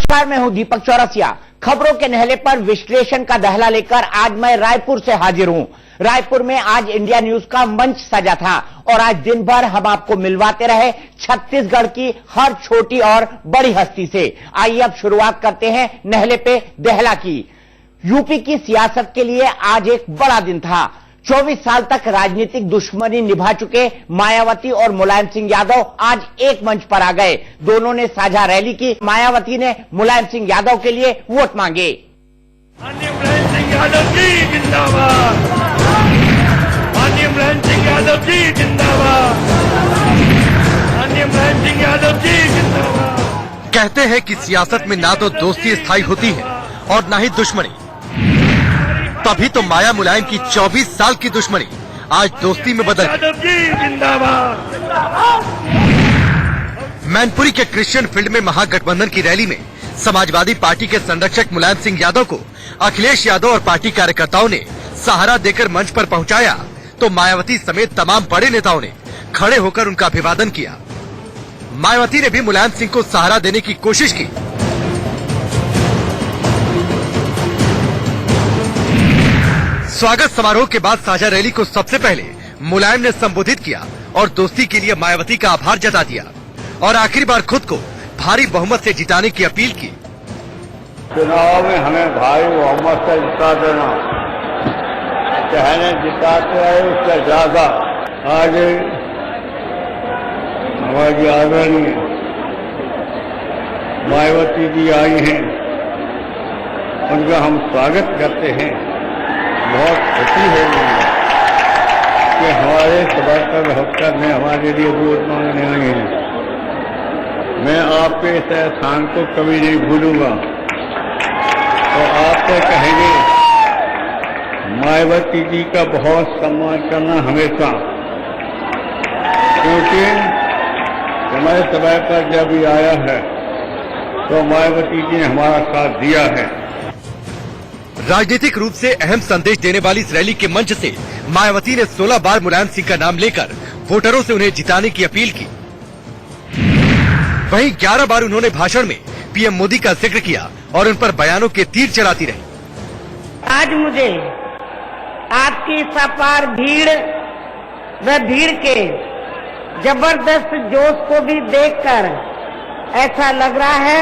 नमस्कार, मैं हूं दीपक चौरसिया। खबरों के नहले पर विश्लेषण का दहला लेकर आज मैं रायपुर से हाजिर हूं। रायपुर में आज इंडिया न्यूज का मंच सजा था और आज दिन भर हम आपको मिलवाते रहे छत्तीसगढ़ की हर छोटी और बड़ी हस्ती से। आइए अब शुरुआत करते हैं नहले पे दहला की। यूपी की सियासत के लिए आज एक बड़ा दिन था। 24 साल तक राजनीतिक दुश्मनी निभा चुके मायावती और मुलायम सिंह यादव आज एक मंच पर आ गए। दोनों ने साझा रैली की। मायावती ने मुलायम सिंह यादव के लिए वोट मांगे। माननीय मुलायम सिंह यादव जी जिंदाबाद, माननीय मुलायम सिंह यादव जी जिंदाबाद, माननीय मुलायम सिंह यादव जी जिंदाबाद। कहते हैं कि सियासत में ना तो दोस्ती स्थायी होती है और ना ही दुश्मनी। तभी तो माया मुलायम की 24 साल की दुश्मनी आज दोस्ती में बदल गई। मैनपुरी के क्रिश्चियन फील्ड में महागठबंधन की रैली में समाजवादी पार्टी के संरक्षक मुलायम सिंह यादव को अखिलेश यादव और पार्टी कार्यकर्ताओं ने सहारा देकर मंच पर पहुंचाया, तो मायावती समेत तमाम बड़े नेताओं ने खड़े होकर उनका अभिवादन किया। मायावती ने भी मुलायम सिंह को सहारा देने की कोशिश की। स्वागत समारोह के बाद साझा रैली को सबसे पहले मुलायम ने संबोधित किया और दोस्ती के लिए मायावती का आभार जता दिया और आखिरी बार खुद को भारी बहुमत से जिताने की अपील की। चुनाव में हमें भारी बहुमत से जिता देना, चाहे जिताते रहे उससे ज्यादा। आज हमारी आदरणीय मायावती जी आई हैं, उनका हम स्वागत करते हैं। बहुत खुशी है कि हमारे सभासद होकर में हमारे लिए वोट मांगने आए हैं। मैं आपके इस एहसान को कभी नहीं भूलूंगा। तो आपसे कहेंगे मायावती जी का बहुत सम्मान करना हमेशा, क्योंकि हमारे सभा पर जब भी आया है तो मायावती जी ने हमारा साथ दिया है। राजनीतिक रूप से अहम संदेश देने वाली इस रैली के मंच से मायावती ने 16 बार मुलायम सिंह का नाम लेकर वोटरों से उन्हें जिताने की अपील की। वहीं 11 बार उन्होंने भाषण में पीएम मोदी का जिक्र किया और उन पर बयानों के तीर चलाती रही। आज मुझे आपकी सपार भीड़ व भीड़ के जबरदस्त जोश को भी देखकर ऐसा लग रहा है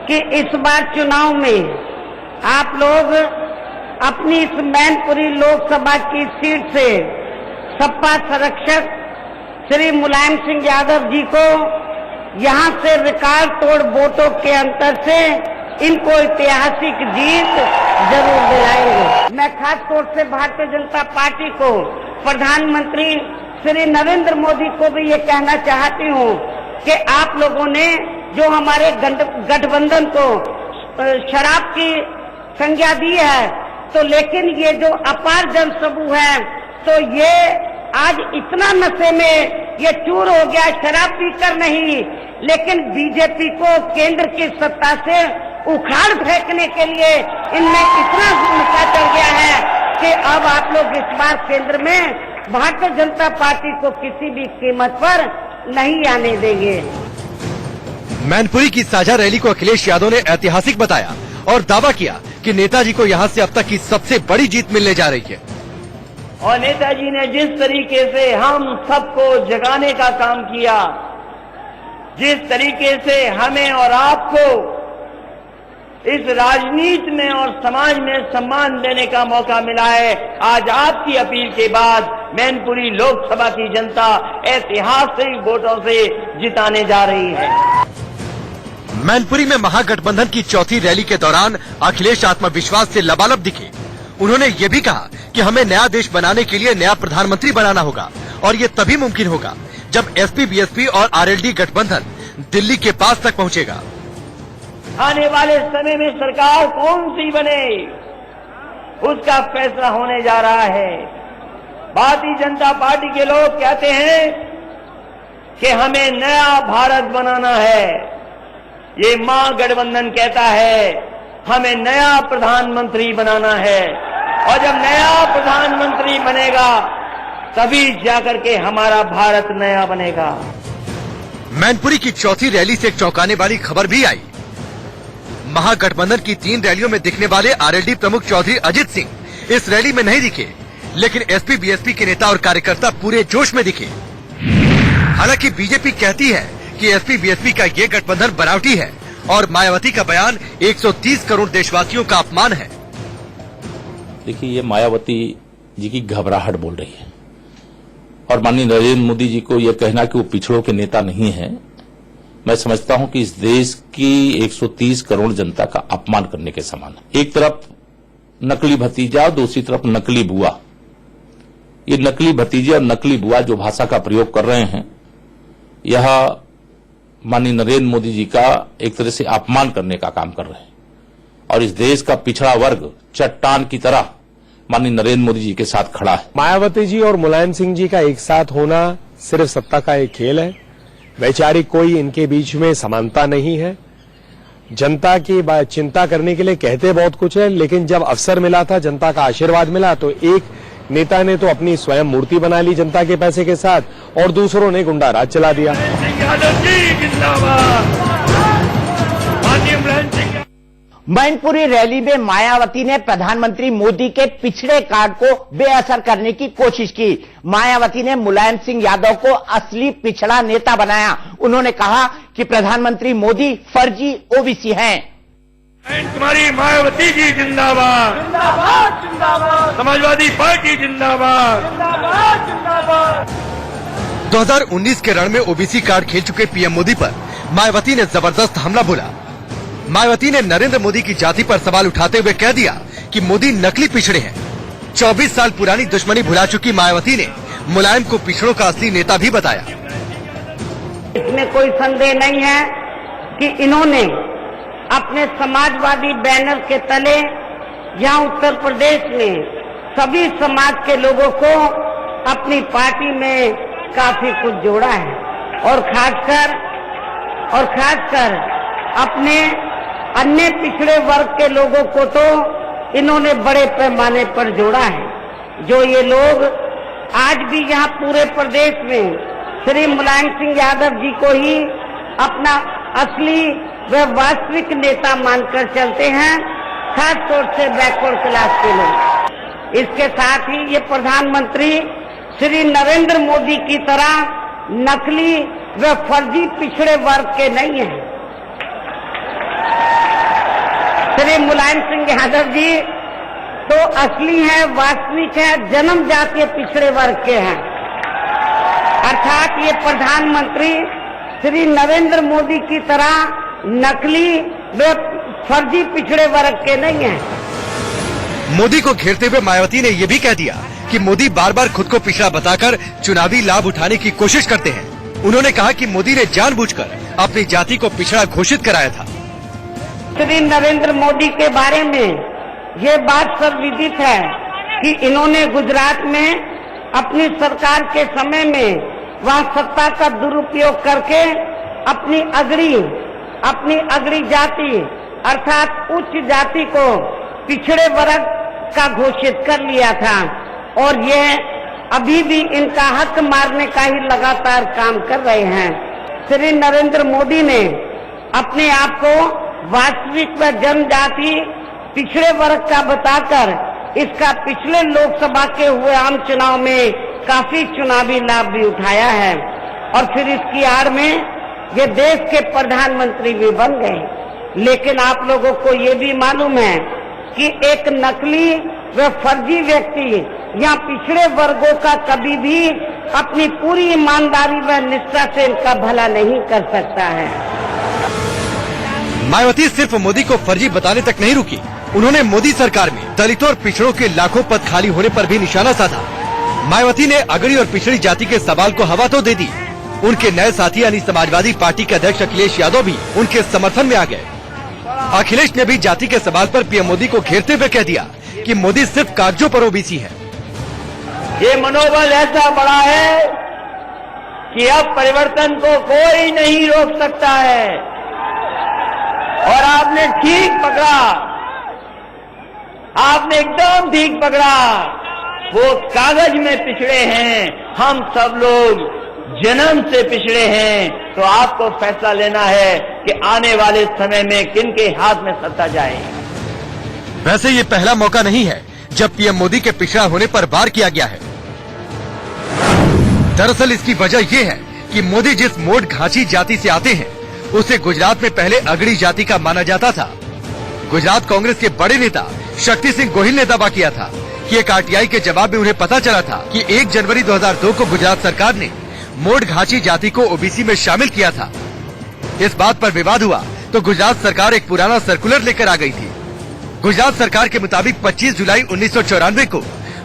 कि इस बार चुनाव में आप लोग अपनी इस मैनपुरी लोकसभा की सीट से सपा संरक्षक श्री मुलायम सिंह यादव जी को यहां से रिकॉर्ड तोड़ वोटों के अंतर से इनको ऐतिहासिक जीत जरूर दिलाएंगे। मैं खास तौर से भारतीय जनता पार्टी को, प्रधानमंत्री श्री नरेंद्र मोदी को भी ये कहना चाहती हूँ कि आप लोगों ने जो हमारे गठबंधन को शराब की संज्ञा दी है, तो लेकिन ये जो अपार जन समूह है, तो ये आज इतना नशे में ये चूर हो गया, शराब पीकर नहीं, लेकिन बीजेपी को केंद्र की सत्ता से उखाड़ फेंकने के लिए इनमें इतना नशा चढ़ गया है कि अब आप लोग इस बार केंद्र में भारतीय जनता पार्टी को किसी भी कीमत पर नहीं आने देंगे। मैनपुरी की साझा रैली को अखिलेश यादव ने ऐतिहासिक बताया और दावा किया कि नेताजी को यहां से अब तक की सबसे बड़ी जीत मिलने जा रही है। और नेताजी ने जिस तरीके से हम सबको जगाने का काम किया, जिस तरीके से हमें और आपको इस राजनीति में और समाज में सम्मान देने का मौका मिला है, आज आपकी अपील के बाद मैनपुरी लोकसभा की जनता ऐतिहासिक वोटों से जिताने जा रही है। मैनपुरी में महागठबंधन की चौथी रैली के दौरान अखिलेश आत्मविश्वास से लबालब दिखे। उन्होंने ये भी कहा कि हमें नया देश बनाने के लिए नया प्रधानमंत्री बनाना होगा और ये तभी मुमकिन होगा जब एसपी, बीएसपी और आरएलडी गठबंधन दिल्ली के पास तक पहुंचेगा। आने वाले समय में सरकार कौन सी बने, उसका फैसला होने जा रहा है। भारतीय जनता पार्टी के लोग कहते हैं कि हमें नया भारत बनाना है। ये महागठबंधन कहता है हमें नया प्रधानमंत्री बनाना है, और जब नया प्रधानमंत्री बनेगा तभी जाकर के हमारा भारत नया बनेगा। मैनपुरी की चौथी रैली से एक चौंकाने वाली खबर भी आई। महागठबंधन की 3 रैलियों में दिखने वाले आरएलडी प्रमुख चौधरी अजित सिंह इस रैली में नहीं दिखे, लेकिन एसपी बीएसपी के नेता और कार्यकर्ता पूरे जोश में दिखे। हालांकि बीजेपी कहती है कि एसपी बीएसपी का ये गठबंधन बनावटी है और मायावती का बयान 130 करोड़ देशवासियों का अपमान है। देखिए, ये मायावती जी की घबराहट बोल रही है और माननीय नरेंद्र मोदी जी को यह कहना कि वो पिछड़ों के नेता नहीं है, मैं समझता हूं कि इस देश की 130 करोड़ जनता का अपमान करने के समान है। एक तरफ नकली भतीजा, दूसरी तरफ नकली बुआ। ये नकली भतीजे और नकली बुआ जो भाषा का प्रयोग कर रहे हैं, यह माननीय नरेंद्र मोदी जी का एक तरह से अपमान करने का काम कर रहे हैं और इस देश का पिछड़ा वर्ग चट्टान की तरह माननीय नरेंद्र मोदी जी के साथ खड़ा है। मायावती जी और मुलायम सिंह जी का एक साथ होना सिर्फ सत्ता का एक खेल है। वैचारिक कोई इनके बीच में समानता नहीं है। जनता की चिंता करने के लिए कहते बहुत कुछ है, लेकिन जब अवसर मिला था, जनता का आशीर्वाद मिला, तो एक नेता ने तो अपनी स्वयं मूर्ति बना ली जनता के पैसे के साथ और दूसरों ने गुंडा राज चला दिया। मैनपुरी रैली में मायावती ने प्रधानमंत्री मोदी के पिछड़े कार्ड को बेअसर करने की कोशिश की। मायावती ने मुलायम सिंह यादव को असली पिछड़ा नेता बनाया। उन्होंने कहा कि प्रधानमंत्री मोदी फर्जी ओबीसी हैं। तुम्हारी मायावती जी जिंदाबाद, जिंदाबाद, जिंदाबाद। समाजवादी पार्टी जिंदाबाद, जिंदाबाद, जिंदाबाद। 2019 के रण में ओबीसी कार्ड खेल चुके पीएम मोदी पर मायावती ने जबरदस्त हमला बोला। मायावती ने नरेंद्र मोदी की जाति पर सवाल उठाते हुए कह दिया कि मोदी नकली पिछड़े हैं। 24 साल पुरानी दुश्मनी भुला चुकी मायावती ने मुलायम को पिछड़ों का असली नेता भी बताया। इसमें कोई संदेह नहीं है कि इन्होंने अपने समाजवादी बैनर के तले यहाँ उत्तर प्रदेश में सभी समाज के लोगों को अपनी पार्टी में काफी कुछ जोड़ा है और खासकर अपने अन्य पिछड़े वर्ग के लोगों को तो इन्होंने बड़े पैमाने पर जोड़ा है। जो ये लोग आज भी यहाँ पूरे प्रदेश में श्री मुलायम सिंह यादव जी को ही अपना असली व वास्तविक नेता मानकर चलते हैं, खास तौर से बैकवर्ड क्लास के लोग। इसके साथ ही ये प्रधानमंत्री श्री नरेंद्र मोदी की तरह नकली व फर्जी पिछड़े वर्ग के नहीं हैं। श्री मुलायम सिंह यादव जी तो असली है, वास्तविक है, जन्म जातीय पिछड़े वर्ग के हैं। अर्थात ये प्रधानमंत्री श्री नरेंद्र मोदी की तरह नकली व फर्जी पिछड़े वर्ग के नहीं हैं। मोदी को घेरते हुए मायावती ने ये भी कह दिया कि मोदी बार बार खुद को पिछड़ा बताकर चुनावी लाभ उठाने की कोशिश करते हैं। उन्होंने कहा कि मोदी ने जानबूझकर अपनी जाति को पिछड़ा घोषित कराया था। श्री नरेंद्र मोदी के बारे में ये बात सर्वविदित है कि इन्होंने गुजरात में अपनी सरकार के समय में वहाँ सत्ता का दुरुपयोग करके अपनी अगड़ी जाति अर्थात उच्च जाति को पिछड़े वर्ग का घोषित कर लिया था और ये अभी भी इनका हक मारने का ही लगातार काम कर रहे हैं। श्री नरेंद्र मोदी ने अपने आप को वास्तविक व जनजाति पिछड़े वर्ग का बताकर इसका पिछले लोकसभा के हुए आम चुनाव में काफी चुनावी लाभ भी उठाया है और फिर इसकी आड़ में ये देश के प्रधानमंत्री भी बन गए। लेकिन आप लोगों को ये भी मालूम है कि एक नकली व फर्जी व्यक्ति या पिछड़े वर्गों का कभी भी अपनी पूरी ईमानदारी व निष्ठा से इनका भला नहीं कर सकता है। मायावती सिर्फ मोदी को फर्जी बताने तक नहीं रुकी, उन्होंने मोदी सरकार में दलितों और पिछड़ों के लाखों पद खाली होने पर भी निशाना साधा। मायावती ने अगड़ी और पिछड़ी जाति के सवाल को हवा तो दे दी। उनके नए साथी यानी समाजवादी पार्टी के अध्यक्ष अखिलेश यादव भी उनके समर्थन में आ गए। अखिलेश ने भी जाति के सवाल पर पीएम मोदी को घेरते हुए कह दिया कि मोदी सिर्फ कागजों पर ओबीसी है। ये मनोबल ऐसा बड़ा है कि अब परिवर्तन को कोई नहीं रोक सकता है और आपने ठीक पकड़ा, आपने एकदम ठीक पकड़ा। वो कागज में पिछड़े हैं, हम सब लोग जन्म से पिछड़े हैं। तो आपको फैसला लेना है कि आने वाले समय में किनके हाथ में सत्ता जाए। वैसे ये पहला मौका नहीं है जब पीएम मोदी के पिछड़ा होने पर वार किया गया है। दरअसल इसकी वजह ये है कि मोदी जिस मोट घांची जाति से आते हैं उसे गुजरात में पहले अगड़ी जाति का माना जाता था। गुजरात कांग्रेस के बड़े नेता शक्ति सिंह गोहिल ने दावा किया था कि एक आरटीआई के जवाब में उन्हें पता चला था कि 1 जनवरी 2002 को गुजरात सरकार ने मोट घांची जाति को ओबीसी में शामिल किया था। इस बात पर विवाद हुआ तो गुजरात सरकार एक पुराना सर्कुलर लेकर आ गई थी। गुजरात सरकार के मुताबिक 25 जुलाई 1994 को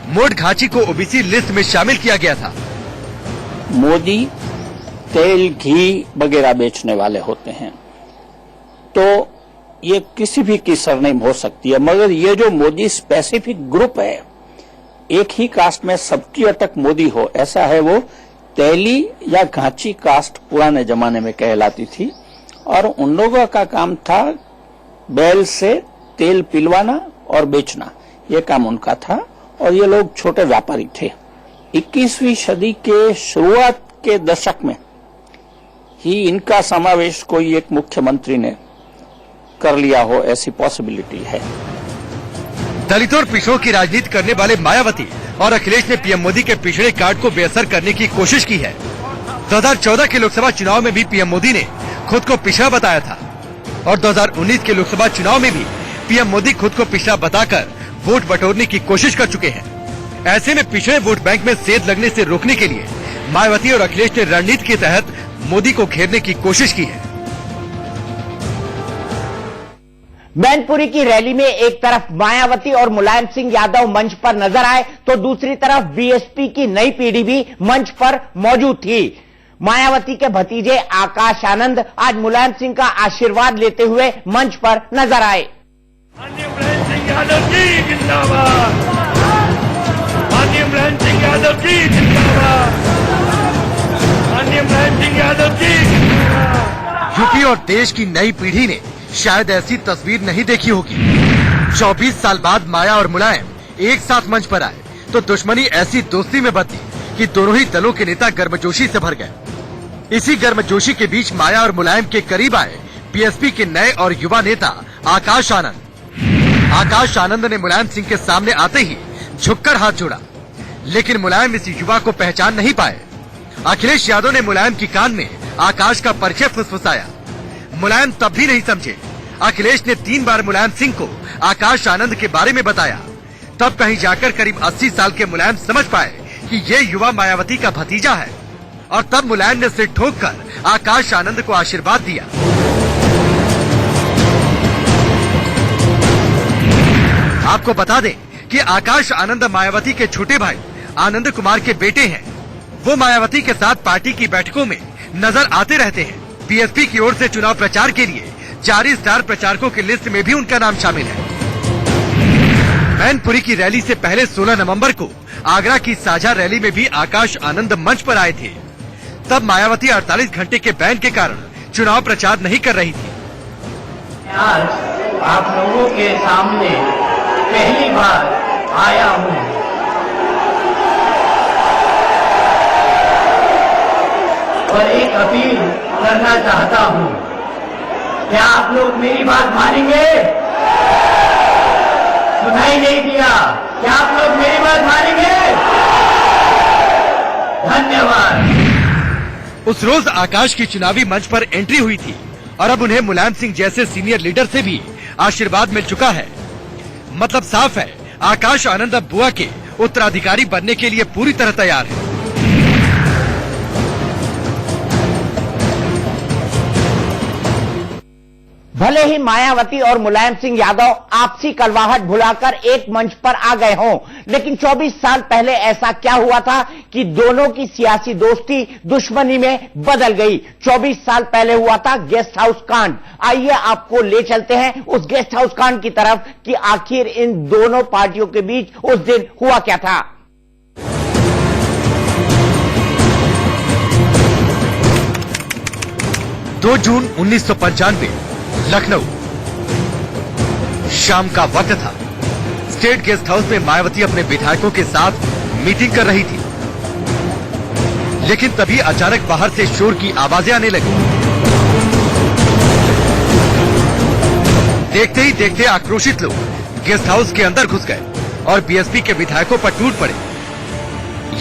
मोट घांची को ओबीसी लिस्ट में शामिल किया गया था। मोदी तेल, घी वगैरह बेचने वाले होते हैं तो ये किसी भी की सरनेम हो सकती है, मगर ये जो मोदी स्पेसिफिक ग्रुप है, एक ही कास्ट में सबकी अटक मोदी हो, ऐसा है। वो तेली या घांची कास्ट पुराने जमाने में कहलाती थी और उन लोगों का काम था बैल से तेल पिलवाना और बेचना, ये काम उनका था और ये लोग छोटे व्यापारी थे। 21वीं सदी के शुरुआत के दशक में ही इनका समावेश कोई एक मुख्यमंत्री ने कर लिया हो, ऐसी पॉसिबिलिटी है। दलितों और पिछड़ों की राजनीति करने वाले मायावती और अखिलेश ने पीएम मोदी के पिछड़े कार्ड को बेअसर करने की कोशिश की है। 2014 के लोकसभा चुनाव में भी पीएम मोदी ने खुद को पिछड़ा बताया था और 2019 के लोकसभा चुनाव में भी पीएम मोदी खुद को पिछड़ा बताकर वोट बटोरने की कोशिश कर चुके हैं। ऐसे में पिछड़े वोट बैंक में सेध लगने से रोकने के लिए मायावती और अखिलेश ने रणनीति के तहत मोदी को घेरने की कोशिश की है। मैनपुरी की रैली में एक तरफ मायावती और मुलायम सिंह यादव मंच पर नजर आए तो दूसरी तरफ बीएसपी की नई पीढ़ी भी मंच पर मौजूद थी। मायावती के भतीजे आकाश आनंद आज मुलायम सिंह का आशीर्वाद लेते हुए मंच पर नजर आए। माननीय मुलायम सिंह यादव जी जिंदाबाद, माननीय मुलायम सिंह यादव जी जिंदाबाद, माननीय मुलायम सिंह यादव जी जिंदाबाद। यूपी और देश की नई पीढ़ी ने शायद ऐसी तस्वीर नहीं देखी होगी। 24 साल बाद माया और मुलायम एक साथ मंच पर आए तो दुश्मनी ऐसी दोस्ती में बदली कि दोनों ही दलों के नेता गर्मजोशी से भर गए। इसी गर्मजोशी के बीच माया और मुलायम के करीब आए बीएसपी के नए और युवा नेता आकाश आनंद। आकाश आनंद ने मुलायम सिंह के सामने आते ही झुककर हाथ जोड़ा, लेकिन मुलायम इस युवा को पहचान नहीं पाए। अखिलेश यादव ने मुलायम की कान में आकाश का परिचय फुसफुसाया। मुलायम तब भी नहीं समझे। अखिलेश ने 3 बार मुलायम सिंह को आकाश आनंद के बारे में बताया। तब कहीं जाकर करीब 80 साल के मुलायम समझ पाए कि ये युवा मायावती का भतीजा है और तब मुलायम ने सिर ठोककर आकाश आनंद को आशीर्वाद दिया। आपको बता दें कि आकाश आनंद मायावती के छोटे भाई आनंद कुमार के बेटे हैं। वो मायावती के साथ पार्टी की बैठकों में नजर आते रहते हैं। बीएसपी की ओर से चुनाव प्रचार के लिए जारी स्टार प्रचारकों की लिस्ट में भी उनका नाम शामिल है। मैनपुरी की रैली से पहले 16 नवंबर को आगरा की साझा रैली में भी आकाश आनंद मंच पर आए थे। तब मायावती 48 घंटे के बैन के कारण चुनाव प्रचार नहीं कर रही थी। आज आप लोगों के सामने पहली बार आया हूँ। और एक अपील करना चाहता हूँ, क्या आप लोग मेरी बात मानेंगे? सुनाई नहीं दिया, क्या आप लोग मेरी बात मानेंगे? धन्यवाद। उस रोज आकाश की चुनावी मंच पर एंट्री हुई थी और अब उन्हें मुलायम सिंह जैसे सीनियर लीडर से भी आशीर्वाद मिल चुका है। मतलब साफ है, आकाश आनंद अब बुआ के उत्तराधिकारी बनने के लिए पूरी तरह तैयार है। भले ही मायावती और मुलायम सिंह यादव आपसी कलवाहट भुलाकर एक मंच पर आ गए हों, लेकिन 24 साल पहले ऐसा क्या हुआ था कि दोनों की सियासी दोस्ती दुश्मनी में बदल गई। 24 साल पहले हुआ था गेस्ट हाउस कांड। आइए आपको ले चलते हैं उस गेस्ट हाउस कांड की तरफ कि आखिर इन दोनों पार्टियों के बीच उस दिन हुआ क्या था। 2 जून 1995 लखनऊ, शाम का वक्त था। स्टेट गेस्ट हाउस में मायावती अपने विधायकों के साथ मीटिंग कर रही थी, लेकिन तभी अचानक बाहर से शोर की आवाजें आने लगी। देखते ही देखते आक्रोशित लोग गेस्ट हाउस के अंदर घुस गए और बीएसपी के विधायकों पर टूट पड़े।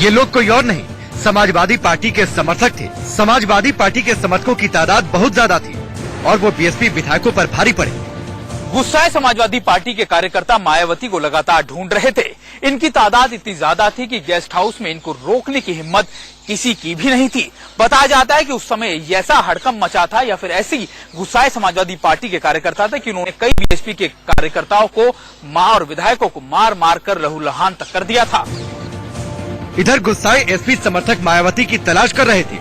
ये लोग कोई और नहीं, समाजवादी पार्टी के समर्थक थे। समाजवादी पार्टी के समर्थकों की तादाद बहुत ज्यादा थी और वो बीएसपी विधायकों पर भारी पड़े। गुस्साए समाजवादी पार्टी के कार्यकर्ता मायावती को लगातार ढूंढ रहे थे। इनकी तादाद इतनी ज्यादा थी कि गेस्ट हाउस में इनको रोकने की हिम्मत किसी की भी नहीं थी। बताया जाता है कि उस समय ऐसा हड़कंप मचा था या फिर ऐसी गुस्साए समाजवादी पार्टी के कार्यकर्ता थे कि उन्होंने कई बीएसपी के कार्यकर्ताओं को और विधायकों को मार मार कर लहूलुहान तक कर दिया था। इधर गुस्साए एसपी समर्थक मायावती की तलाश कर रहे थे,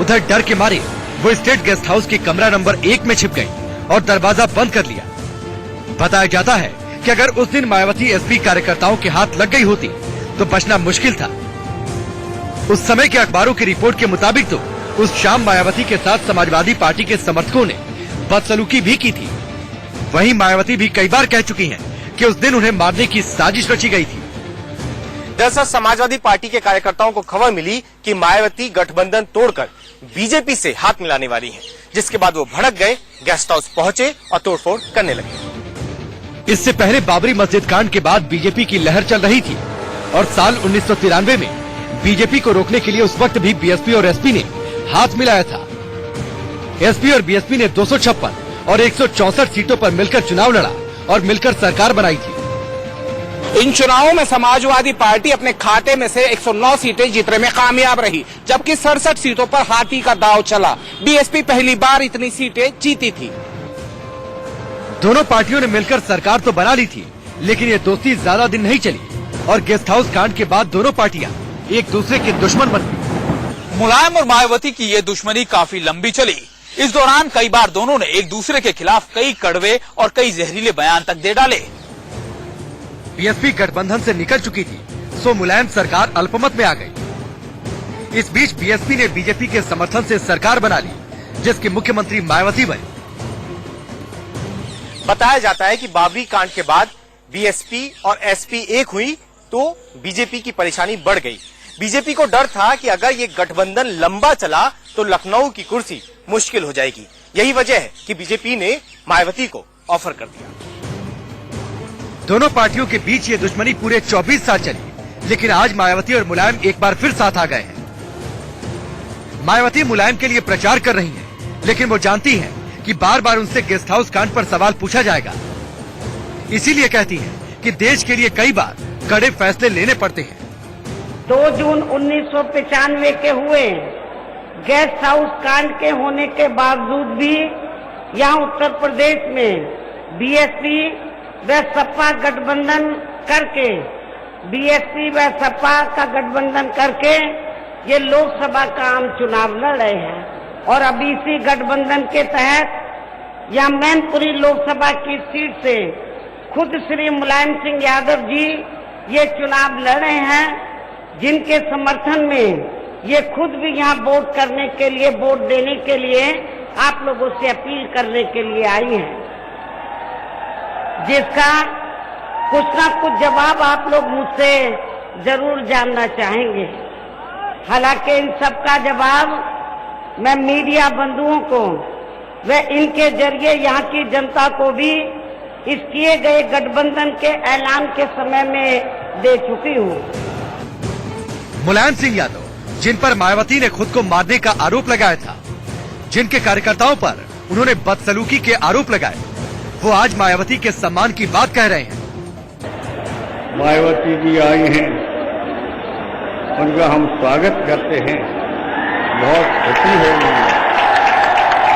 उधर डर के मारे वो स्टेट गेस्ट हाउस के कमरा नंबर 1 में छिप गई और दरवाजा बंद कर लिया। बताया जाता है कि अगर उस दिन मायावती एसपी कार्यकर्ताओं के हाथ लग गई होती तो बचना मुश्किल था। उस समय के अखबारों की रिपोर्ट के मुताबिक तो उस शाम मायावती के साथ समाजवादी पार्टी के समर्थकों ने बदसलूकी भी की थी। वहीं मायावती भी कई बार कह चुकी हैं कि उस दिन उन्हें मारने की साजिश रची गई थी। दरअसल समाजवादी पार्टी के कार्यकर्ताओं को खबर मिली कि मायावती गठबंधन तोड़कर बीजेपी से हाथ मिलाने वाली हैं, जिसके बाद वो भड़क गए, गेस्ट हाउस पहुंचे और तोड़फोड़ करने लगे। इससे पहले बाबरी मस्जिद कांड के बाद बीजेपी की लहर चल रही थी और साल 1993 में बीजेपी को रोकने के लिए उस वक्त भी बीएसपी और एसपी ने हाथ मिलाया था। एसपी और बीएसपी ने 256 और 164 सीटों पर मिलकर चुनाव लड़ा और मिलकर सरकार बनाई थी। इन चुनावों में समाजवादी पार्टी अपने खाते में से 109 सीटें जीतने में कामयाब रही, जबकि 67 सीटों पर हाथी का दांव चला। बीएसपी पहली बार इतनी सीटें जीती थी। दोनों पार्टियों ने मिलकर सरकार तो बना ली थी, लेकिन ये दोस्ती ज्यादा दिन नहीं चली और गेस्ट हाउस कांड के बाद दोनों पार्टियां एक दूसरे के दुश्मन बन गई। मुलायम और मायावती की ये दुश्मनी काफी लंबी चली। इस दौरान कई बार दोनों ने एक दूसरे के खिलाफ कई कड़वे और कई जहरीले बयान तक दे डाले। बीएसपी गठबंधन से निकल चुकी थी, सो मुलायम सरकार अल्पमत में आ गई। इस बीच बीएसपी ने बीजेपी के समर्थन से सरकार बना ली, जिसकी मुख्यमंत्री मायावती बनी। बताया जाता है कि बाबरी कांड के बाद बीएसपी और एसपी एक हुई तो बीजेपी की परेशानी बढ़ गई। बीजेपी को डर था कि अगर ये गठबंधन लंबा चला तो लखनऊ की कुर्सी मुश्किल हो जाएगी। यही वजह है कि बीजेपी ने मायावती को ऑफर कर दिया। दोनों पार्टियों के बीच ये दुश्मनी पूरे 24 साल चली, लेकिन आज मायावती और मुलायम एक बार फिर साथ आ गए हैं। मायावती मुलायम के लिए प्रचार कर रही हैं, लेकिन वो जानती हैं कि बार बार उनसे गेस्ट हाउस कांड पर सवाल पूछा जाएगा। इसीलिए कहती हैं कि देश के लिए कई बार कड़े फैसले लेने पड़ते हैं। 2 जून 1995 के हुए गेस्ट हाउस कांड के होने के बावजूद भी यहाँ उत्तर प्रदेश में बीएसपी व सपा गठबंधन करके ये लोकसभा का आम चुनाव लड़ रहे हैं और अभी इसी गठबंधन के तहत यहाँ मैनपुरी लोकसभा की सीट से खुद श्री मुलायम सिंह यादव जी ये चुनाव लड़ रहे हैं, जिनके समर्थन में ये खुद भी यहाँ वोट करने के लिए, वोट देने के लिए आप लोगों से अपील करने के लिए आई हैं, जिसका कुछ ना कुछ जवाब आप लोग मुझसे जरूर जानना चाहेंगे। हालांकि इन सबका जवाब मैं मीडिया बंधुओं को व इनके जरिए यहाँ की जनता को भी इस किए गए गठबंधन के ऐलान के समय में दे चुकी हूँ। मुलायम सिंह यादव, जिन पर मायावती ने खुद को मारने का आरोप लगाया था, जिनके कार्यकर्ताओं पर उन्होंने बदसलूकी के आरोप लगाए, वो आज मायावती के सम्मान की बात कह रहे हैं। मायावती जी आई हैं, उनका हम स्वागत करते हैं। बहुत खुशी हो रही है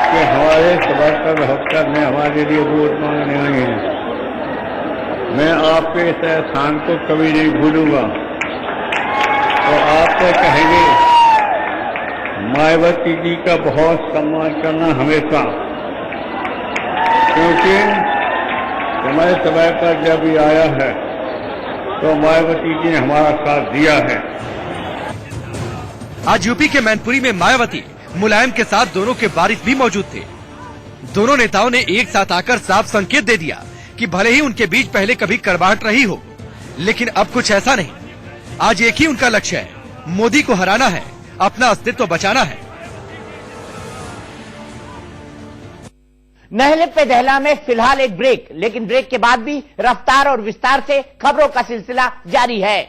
कि हमारे सभासद हफ्तर में हमारे लिए वोट मांगने आई हैं। मैं आपके इस एहसान को कभी नहीं भूलूंगा और आपसे कहेंगे मायावती जी का बहुत सम्मान करना हमेशा, क्योंकि समय समय पर जब ये आया है तो मायावती जी ने हमारा साथ दिया है। आज यूपी के मैनपुरी में मायावती मुलायम के साथ दोनों के वारिस भी मौजूद थे। दोनों नेताओं ने एक साथ आकर साफ संकेत दे दिया कि भले ही उनके बीच पहले कभी कड़वाहट रही हो, लेकिन अब कुछ ऐसा नहीं। आज एक ही उनका लक्ष्य है, मोदी को हराना है, अपना अस्तित्व बचाना है। नहले पे दहला में फिलहाल एक ब्रेक, लेकिन ब्रेक के बाद भी रफ्तार और विस्तार से खबरों का सिलसिला जारी है।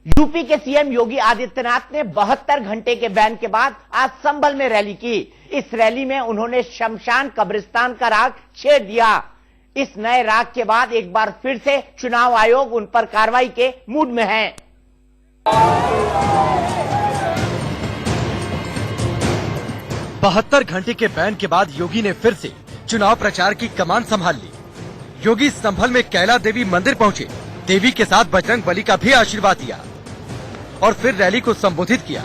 यूपी के सीएम योगी आदित्यनाथ ने 72 घंटे के बैन के बाद आज संभल में रैली की। इस रैली में उन्होंने शमशान कब्रिस्तान का राग छेड़ दिया। इस नए राग के बाद एक बार फिर से चुनाव आयोग उन पर कार्रवाई के मूड में है। 72 घंटे के बैन के बाद योगी ने फिर से चुनाव प्रचार की कमान संभाल ली। योगी संभल में कैला देवी मंदिर पहुंचे, देवी के साथ बजरंग बली का भी आशीर्वाद दिया और फिर रैली को संबोधित किया।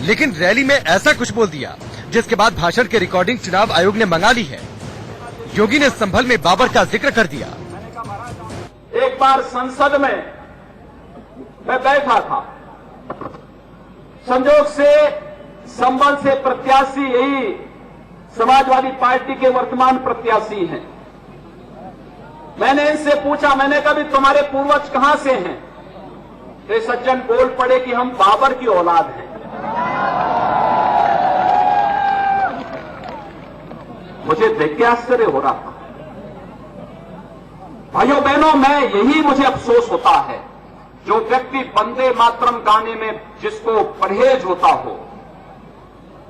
लेकिन रैली में ऐसा कुछ बोल दिया जिसके बाद भाषण की रिकॉर्डिंग चुनाव आयोग ने मंगा ली है। योगी ने संभल में बाबर का जिक्र कर दिया। एक बार संसद में मैं बैठा था, संजोग से संभल से प्रत्याशी यही समाजवादी पार्टी के वर्तमान प्रत्याशी हैं। मैंने इनसे पूछा, मैंने कहा भी तुम्हारे पूर्वज कहां से हैं? तो सज्जन बोल पड़े कि हम बाबर की औलाद हैं। मुझे देख के आश्चर्य हो रहा था। भाइयों बहनों, यही मुझे अफसोस होता है, जो व्यक्ति वंदे मातरम गाने में जिसको परहेज होता हो,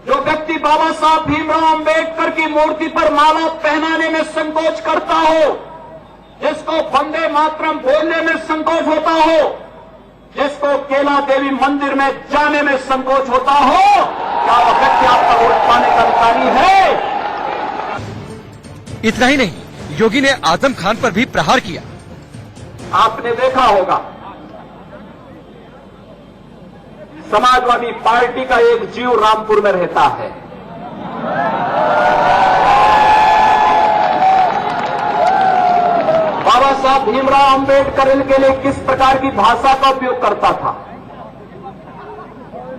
जो व्यक्ति बाबा साहब भीमराव अंबेडकर की मूर्ति पर माला पहनाने में संकोच करता हो, जिसको वंदे मातरम बोलने में संकोच होता हो, जिसको केला देवी मंदिर में जाने में संकोच होता हो, क्या वह व्यक्ति आपका वोट पाने का अधिकारी है? इतना ही नहीं, योगी ने आजम खान पर भी प्रहार किया। आपने देखा होगा, समाजवादी पार्टी का एक जीव रामपुर में रहता है। बाबा साहब भीमराव अंबेडकर इनके लिए किस प्रकार की भाषा का उपयोग करता था?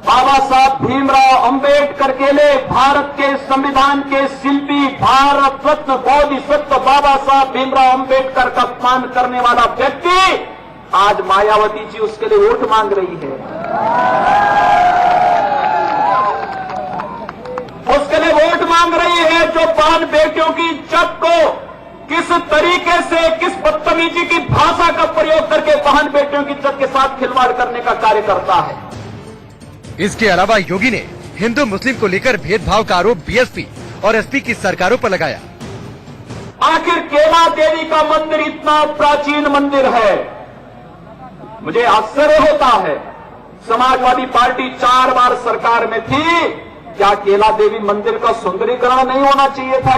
बाबा साहब भीमराव अंबेडकर के लिए भारत के संविधान के शिल्पी, भारत रत्न बोधिसत्व बाबा साहब भीमराव अंबेडकर का अपमान करने वाला व्यक्ति आज मायावती जी उसके लिए वोट मांग रही है। उसके लिए वोट मांग रही है जो बहन बेटियों की इज्जत को किस तरीके से, किस बदतमीजी की भाषा का प्रयोग करके बहन बेटियों की इज्जत के साथ खिलवाड़ करने का कार्य करता है। इसके अलावा योगी ने हिंदू मुस्लिम को लेकर भेदभाव का आरोप बीएसपी और एसपी की सरकारों पर लगाया। आखिर केला देवी का मंदिर इतना प्राचीन मंदिर है, मुझे आश्चर्य होता है। समाजवादी पार्टी 4 बार सरकार में थी, क्या केला देवी मंदिर का सुंदरीकरण नहीं होना चाहिए था?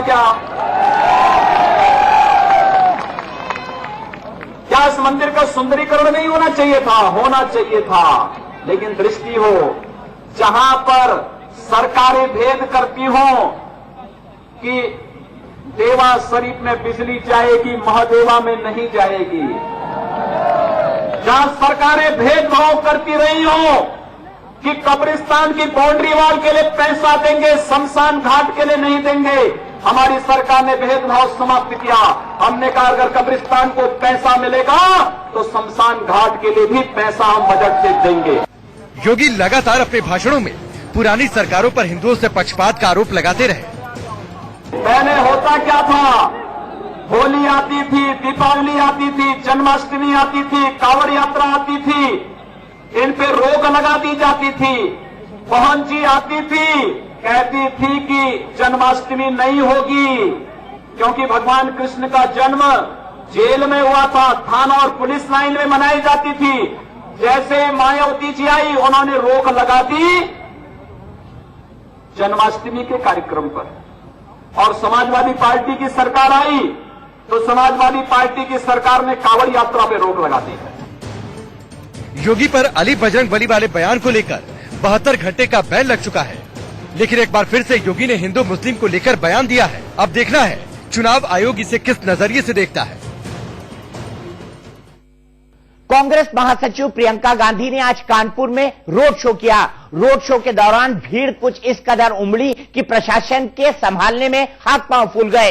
क्या इस मंदिर का सुंदरीकरण नहीं होना चाहिए था? होना चाहिए था। लेकिन दृष्टि हो, जहां पर सरकारें भेद करती हों कि देवा शरीफ में बिजली जाएगी, महादेवा में नहीं जाएगी, जहां सरकारें भेदभाव करती रही हो कि कब्रिस्तान की बाउंड्री वॉल के लिए पैसा देंगे, शमशान घाट के लिए नहीं देंगे, हमारी सरकार ने भेदभाव समाप्त किया। हमने कहा अगर कब्रिस्तान को पैसा मिलेगा तो शमशान घाट के लिए भी पैसा हम बजट से देंगे। योगी लगातार अपने भाषणों में पुरानी सरकारों पर हिंदुओं से पक्षपात का आरोप लगाते रहे। पहले होता क्या था? होली आती थी, दीपावली आती थी, जन्माष्टमी आती थी, कांवड़ यात्रा आती थी, इन पे रोक लगा दी जाती थी। बहन जी आती थी, कहती थी कि जन्माष्टमी नहीं होगी क्योंकि भगवान कृष्ण का जन्म जेल में हुआ था, थाना और पुलिस लाइन में मनाई जाती थी। जैसे मायावती जी आई, उन्होंने रोक लगा दी जन्माष्टमी के कार्यक्रम पर, और समाजवादी पार्टी की सरकार आई तो समाजवादी पार्टी की सरकार ने कांवड़ यात्रा पे रोक लगा दी। योगी पर अली बजरंग बली वाले बयान को लेकर 72 घंटे का बैन लग चुका है, लेकिन एक बार फिर से योगी ने हिंदू मुस्लिम को लेकर बयान दिया है। अब देखना है चुनाव आयोग इसे किस नजरिए से देखता है। कांग्रेस महासचिव प्रियंका गांधी ने आज कानपुर में रोड शो किया। रोड शो के दौरान भीड़ कुछ इस कदर उमड़ी कि प्रशासन के संभालने में हाथ पांव फूल गए।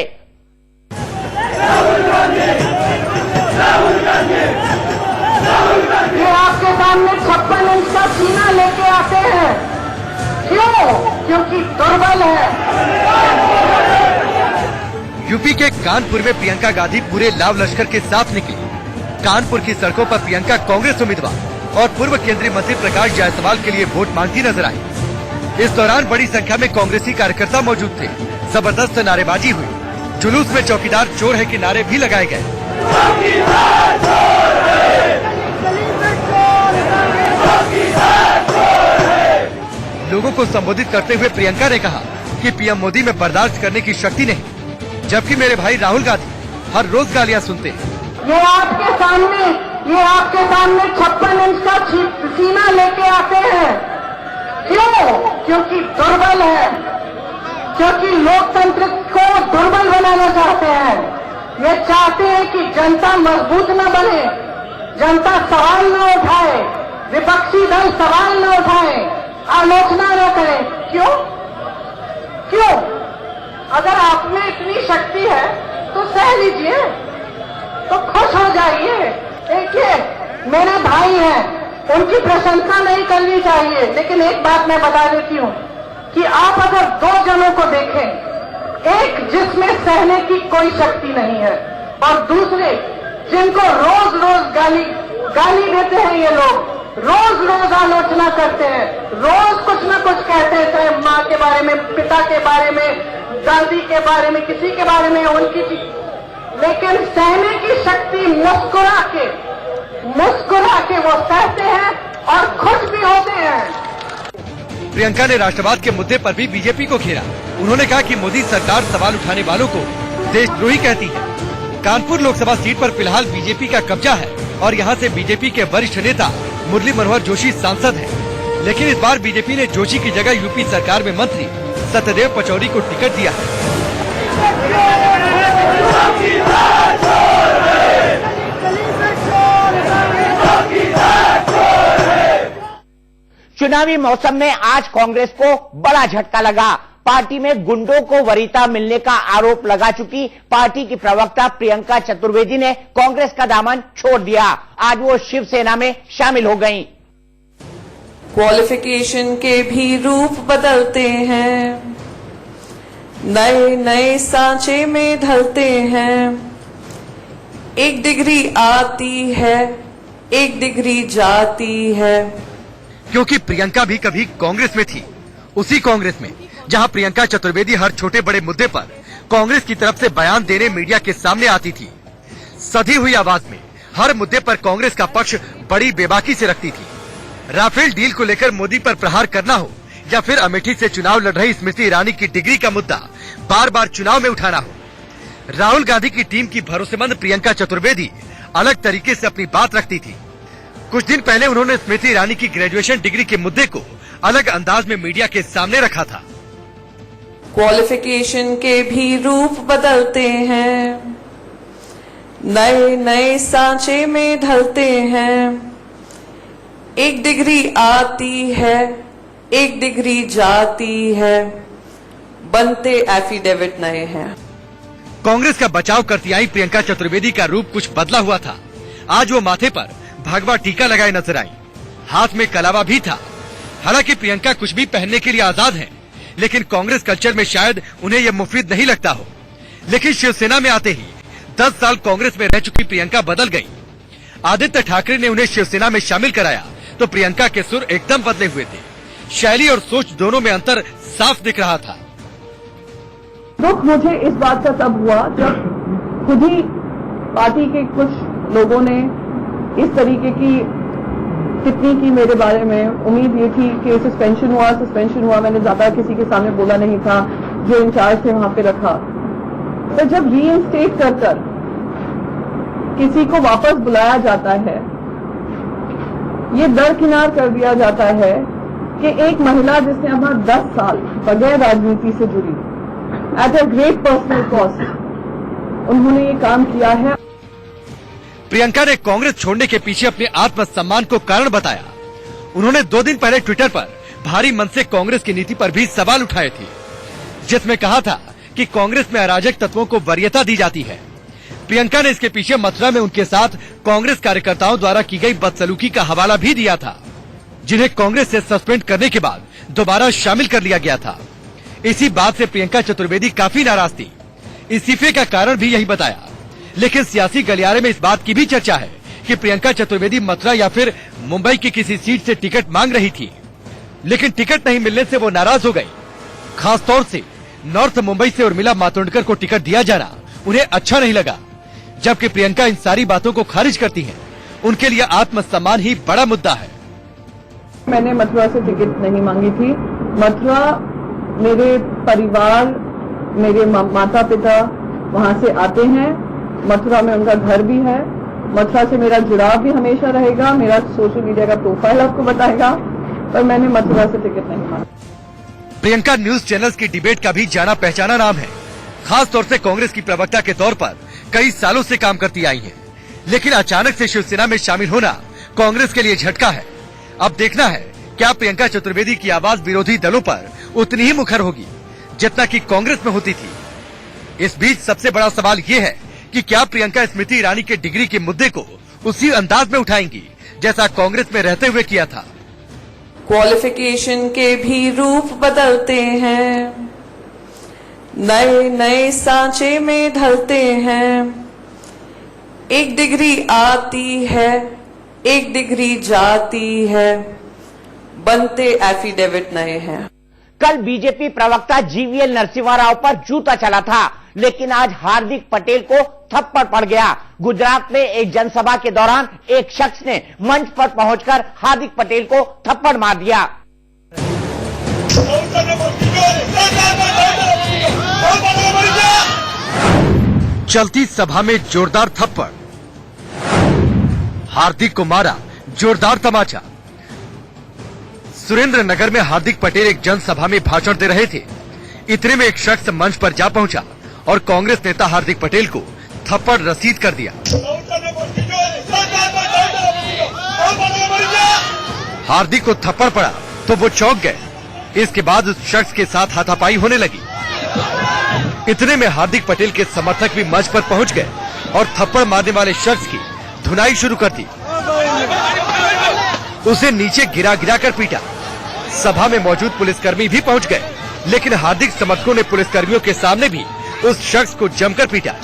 ये आपके सामने 56 इंच का सीना लेके आते हैं, क्यों? क्योंकि दुर्बल है। यूपी के कानपुर में प्रियंका गांधी पूरे लाव लश्कर के साथ निकली। कानपुर की सड़कों पर प्रियंका कांग्रेस उम्मीदवार और पूर्व केंद्रीय मंत्री प्रकाश जायसवाल के लिए वोट मांगती नजर आई। इस दौरान बड़ी संख्या में कांग्रेसी कार्यकर्ता मौजूद थे। जबरदस्त नारेबाजी हुई। जुलूस में चौकीदार चोर है के नारे भी लगाए गए। लोगों को संबोधित करते हुए प्रियंका ने कहा कि पीएम मोदी में बर्दाश्त करने की शक्ति नहीं, जबकि मेरे भाई राहुल गांधी हर रोज गालियां सुनते हैं। ये आपके सामने 56 इंच का सीना लेके आते हैं, क्यों? क्योंकि दुर्बल है, क्योंकि लोकतंत्र को दुर्बल बनाना चाहते हैं। ये चाहते हैं कि जनता मजबूत न बने, जनता सवाल न उठाए, विपक्षी दल सवाल न उठाए, आलोचना न करे। क्यों? क्यों? अगर आप में इतनी शक्ति है तो सह लीजिए, तो खुश हो जाइए। देखिए, मेरे भाई हैं, उनकी प्रशंसा नहीं करनी चाहिए, लेकिन एक बात मैं बता देती हूँ कि आप अगर दो जनों को देखें, एक जिसमें सहने की कोई शक्ति नहीं है और दूसरे जिनको रोज रोज गाली देते हैं, ये लोग रोज रोज आलोचना करते हैं, रोज कुछ न कुछ कहते हैं, चाहे माँ के बारे में, पिता के बारे में, दादी के बारे में, किसी के बारे में, उनकी, लेकिन सहने की शक्ति मुस्कुरा के वो सहते हैं और खुश भी होते हैं। प्रियंका ने राष्ट्रवाद के मुद्दे पर भी बीजेपी को घेरा। उन्होंने कहा कि मोदी सरकार सवाल उठाने वालों को देशद्रोही कहती है। कानपुर लोकसभा सीट पर फिलहाल बीजेपी का कब्जा है और यहां से बीजेपी के वरिष्ठ नेता मुरली मनोहर जोशी सांसद हैं। लेकिन इस बार बीजेपी ने जोशी की जगह यूपी सरकार में मंत्री सत्यदेव पचौरी को टिकट दिया है। चुनावी मौसम में आज कांग्रेस को बड़ा झटका लगा। पार्टी में गुंडों को वरीयता मिलने का आरोप लगा चुकी पार्टी की प्रवक्ता प्रियंका चतुर्वेदी ने कांग्रेस का दामन छोड़ दिया। आज वो शिवसेना में शामिल हो गईं। क्वालिफिकेशन के भी रूप बदलते हैं, नए नए सांचे में ढलते हैं। एक डिग्री आती है, एक डिग्री जाती है। क्योंकि प्रियंका भी कभी कांग्रेस में थी, उसी कांग्रेस में जहां प्रियंका चतुर्वेदी हर छोटे बड़े मुद्दे पर कांग्रेस की तरफ से बयान देने मीडिया के सामने आती थी। सधी हुई आवाज में हर मुद्दे पर कांग्रेस का पक्ष बड़ी बेबाकी से रखती थी। राफेल डील को लेकर मोदी पर प्रहार करना हो या फिर अमेठी से चुनाव लड़ रही स्मृति ईरानी की डिग्री का मुद्दा बार बार चुनाव में उठाना हो, राहुल गांधी की टीम की भरोसेमंद प्रियंका चतुर्वेदी अलग तरीके से अपनी बात रखती थी। कुछ दिन पहले उन्होंने स्मृति ईरानी की ग्रेजुएशन डिग्री के मुद्दे को अलग अंदाज में मीडिया के सामने रखा था। क्वालिफिकेशन के भी रूप बदलते हैं, नए नए सांचे में ढलते हैं। एक डिग्री आती है, एक डिग्री जाती है, बनते एफिडेविट नए हैं। कांग्रेस का बचाव करती आई प्रियंका चतुर्वेदी का रूप कुछ बदला हुआ था। आज वो माथे पर भगवा टीका लगाए नजर आई, हाथ में कलावा भी था। हालांकि प्रियंका कुछ भी पहनने के लिए आजाद हैं, लेकिन कांग्रेस कल्चर में शायद उन्हें यह मुफीद नहीं लगता हो। लेकिन शिवसेना में आते ही 10 साल कांग्रेस में रह चुकी प्रियंका बदल गई। आदित्य ठाकरे ने उन्हें शिवसेना में शामिल कराया तो प्रियंका के सुर एकदम बदले हुए थे। शैली और सोच दोनों में अंतर साफ दिख रहा था। दुख मुझे इस बात का तब हुआ जब खुद ही पार्टी के कुछ लोगों ने इस तरीके की टिप्पणी की मेरे बारे में। उम्मीद ये थी कि सस्पेंशन हुआ, मैंने ज्यादा किसी के सामने बोला नहीं था, जो इंचार्ज थे वहां पे रखा। तो जब रीइंस्टेट कर किसी को वापस बुलाया जाता है, ये दरकिनार कर दिया जाता है कि एक महिला जिसने अपना 10 साल बगैर राजनीति से जुड़ी, at a great personal cost, उन्होंने ये काम किया है। प्रियंका ने कांग्रेस छोड़ने के पीछे अपने आत्मसम्मान को कारण बताया। उन्होंने 2 दिन पहले ट्विटर पर भारी मन से कांग्रेस की नीति पर भी सवाल उठाए थे, जिसमें कहा था कि कांग्रेस में अराजक तत्वों को वरीयता दी जाती है। प्रियंका ने इसके पीछे मथुरा में उनके साथ कांग्रेस कार्यकर्ताओं द्वारा की गई बदसलूकी का हवाला भी दिया था, जिन्हें कांग्रेस से सस्पेंड करने के बाद दोबारा शामिल कर लिया गया था। इसी बात से प्रियंका चतुर्वेदी काफी नाराज थी। इस्तीफे का कारण भी यही बताया, लेकिन सियासी गलियारे में इस बात की भी चर्चा है कि प्रियंका चतुर्वेदी मथुरा या फिर मुंबई की किसी सीट से टिकट मांग रही थी, लेकिन टिकट नहीं मिलने से वो नाराज हो गई। खासतौर से नॉर्थ मुंबई से उर्मिला मातोंडकर को टिकट दिया जाना उन्हें अच्छा नहीं लगा, जबकि प्रियंका इन सारी बातों को खारिज करती हैं। उनके लिए आत्मसम्मान ही बड़ा मुद्दा है। मैंने मथुरा से टिकट नहीं मांगी थी। मथुरा मेरे परिवार, मेरे माता पिता वहां से आते हैं, मथुरा में उनका घर भी है। मथुरा से मेरा जुड़ाव भी हमेशा रहेगा। मेरा सोशल मीडिया का प्रोफाइल आपको बताएगा, पर मैंने मथुरा से टिकट नहीं मांगा। प्रियंका न्यूज चैनल्स की डिबेट का भी जाना पहचाना नाम है। खास तौर से कांग्रेस की प्रवक्ता के तौर पर कई सालों से काम करती आई हैं, लेकिन अचानक से शिवसेना में शामिल होना कांग्रेस के लिए झटका है। अब देखना है क्या प्रियंका चतुर्वेदी की आवाज विरोधी दलों पर उतनी ही मुखर होगी जितना कि कांग्रेस में होती थी। इस बीच सबसे बड़ा सवाल ये है कि क्या प्रियंका स्मृति ईरानी के डिग्री के मुद्दे को उसी अंदाज में उठाएंगी जैसा कांग्रेस में रहते हुए किया था। क्वालिफिकेशन के भी रूप बदलते हैं, नए नए सांचे में ढलते हैं। एक डिग्री आती है, एक डिग्री जाती है, बनते एफिडेविट नए हैं। कल बीजेपी प्रवक्ता जीवीएल नरसिम्हा राव पर जूता चला था, लेकिन आज हार्दिक पटेल को थप्पड़ पड़ गया। गुजरात में एक जनसभा के दौरान एक शख्स ने मंच पर पहुंचकर हार्दिक पटेल को थप्पड़ मार दिया। चलती सभा में जोरदार थप्पड़, हार्दिक को मारा जोरदार तमाचा। सुरेंद्र नगर में हार्दिक पटेल एक जनसभा में भाषण दे रहे थे। इतने में एक शख्स मंच पर जा पहुंचा और कांग्रेस नेता हार्दिक पटेल को थप्पड़ रसीद कर दिया। हार्दिक को थप्पड़ पड़ा तो वो चौंक गए। इसके बाद उस शख्स के साथ हाथापाई होने लगी। इतने में हार्दिक पटेल के समर्थक भी मंच पर पहुंच गए और थप्पड़ मारने वाले शख्स की धुनाई शुरू कर दी। उसे नीचे गिरा गिरा कर पीटा। सभा में मौजूद पुलिसकर्मी भी पहुंच गए, लेकिन हार्दिक समर्थकों ने पुलिसकर्मियों के सामने भी उस शख्स को जमकर पीटा।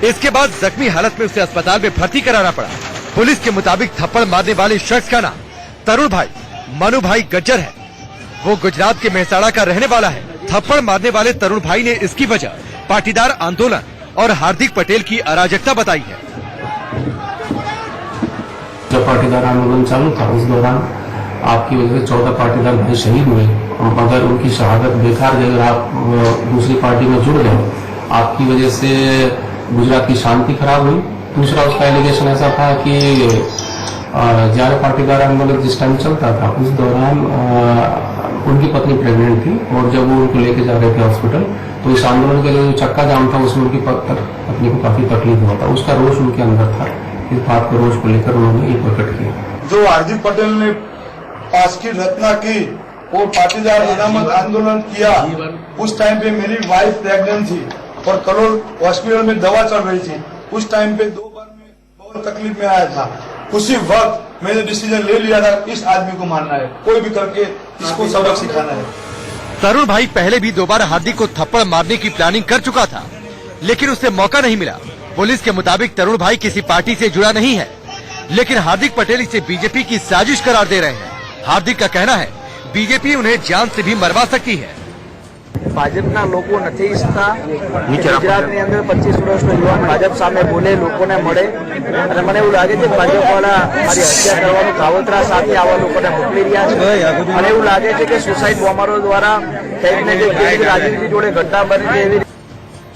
इसके बाद जख्मी हालत में उसे अस्पताल में भर्ती कराना पड़ा। पुलिस के मुताबिक थप्पड़ मारने वाले शख्स का नाम तरुण भाई मनु भाई गज्जर है। वो गुजरात के मेहसाणा का रहने वाला है। थप्पड़ मारने वाले तरुण भाई ने इसकी वजह पाटीदार आंदोलन और हार्दिक पटेल की अराजकता बताई है। जब पाटीदार आंदोलन चालू था उस दौरान आपकी वजह से 14 पाटीदार भाई शहीद हुए। मगर उनकी शहादत बेकार गई और आप दूसरी पार्टी में जुड़ गए। आपकी वजह से गुजरात की शांति खराब हुई। दूसरा उसका एलिगेशन ऐसा था कि ज्यादा पाटीदार आंदोलन जिस टाइम चलता था उस दौरान उनकी पत्नी प्रेग्नेंट थी और जब वो उनको लेके जा रहे थे हॉस्पिटल तो इस आंदोलन के लिए जो चक्का जाम था उसमें उनकी पत्नी को काफी तकलीफ हुआ था। उसका रोष उनके अंदर था। इस बात को रोष को लेकर उन्होंने ये प्रकट किया। जो हार्दिक पटेल ने पास की रचना की और पाटीदार अनामत आंदोलन किया, उस टाइम पे मेरी वाइफ प्रेग्नेंट थी और कलोल हॉस्पिटल में दवा चल रही थी। उस टाइम पे 2 बार में बहुत तकलीफ में आया था। उसी वक्त मैंने डिसीजन ले लिया था इस आदमी को मारना है, कोई भी करके इसको सबक सिखाना है। तरुण भाई पहले भी 2 बार हार्दिक को थप्पड़ मारने की प्लानिंग कर चुका था, लेकिन उसे मौका नहीं मिला। पुलिस के मुताबिक तरुण भाई किसी पार्टी से जुड़ा नहीं है, लेकिन हार्दिक पटेल इसे बीजेपी की साजिश करार दे रहे हैं। हार्दिक का कहना है बीजेपी उन्हें जान से भी मरवा सकती है। ભાજપના લોકો નથી ઈચ્છતા ગુજરાતની અંદર 25 વર્ષનો યુવાન ભાજપ સામે બોલે, લોકોને મળે અને મને એવું લાગે છે કે ભાજપવાળા મારી હત્યા કરવાનું કાવતરા સાથે આવા લોકોને મોકલી રહ્યા છે અને એવું લાગે છે કે સુસાઇડ બોમ્બરો દ્વારા કંઈક ને કંઈક રાજનીતિ જોડે ઘટના બની છે એવી।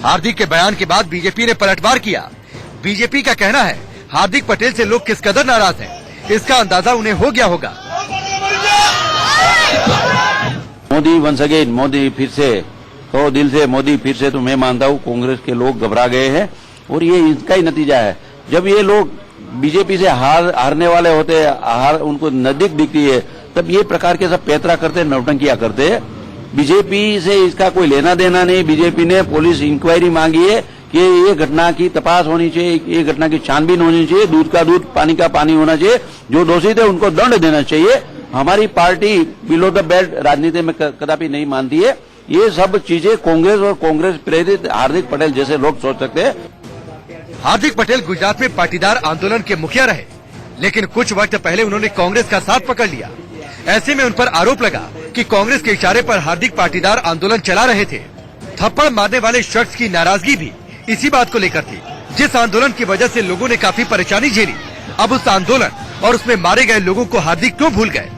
हार्दिक के बयान के बाद बीजेपी ने पलटवार किया। बीजेपी का कहना है हार्दिक पटेल से लोग किस कदर नाराज हैं, इसका अंदाजा उन्हें हो गया होगा। मोदी वंस अगेन, मोदी फिर से, तो दिल से मोदी फिर से, तो मैं मानता हूँ कांग्रेस के लोग घबरा गए हैं और ये इसका ही नतीजा है। जब ये लोग बीजेपी से हारने वाले होते, उनको नजदीक दिखती है, तब ये प्रकार के सब पैतरा करते, नौटंकियां करते। बीजेपी से इसका कोई लेना देना नहीं। बीजेपी ने पुलिस इंक्वायरी मांगी है कि ये घटना की तपास होनी चाहिए, ये घटना की छानबीन होनी चाहिए, दूध का दूध पानी का पानी होना चाहिए, जो दोषी थे उनको दंड देना चाहिए। हमारी पार्टी बिलो द बेल्ट राजनीति में कदापि नहीं मानती है। ये सब चीजें कांग्रेस और कांग्रेस प्रेरित हार्दिक पटेल जैसे लोग सोच सकते हैं। हार्दिक पटेल गुजरात में पाटीदार आंदोलन के मुखिया रहे, लेकिन कुछ वक्त पहले उन्होंने कांग्रेस का साथ पकड़ लिया। ऐसे में उन पर आरोप लगा कि कांग्रेस के इशारे पर हार्दिक पाटीदार आंदोलन चला रहे थे। थप्पड़ मारने वाले शख्स की नाराजगी भी इसी बात को लेकर थी, जिस आंदोलन की वजह से लोगों ने काफी परेशानी झेली। अब उस आंदोलन और उसमें मारे गए लोगों को हार्दिक क्यों भूल गए?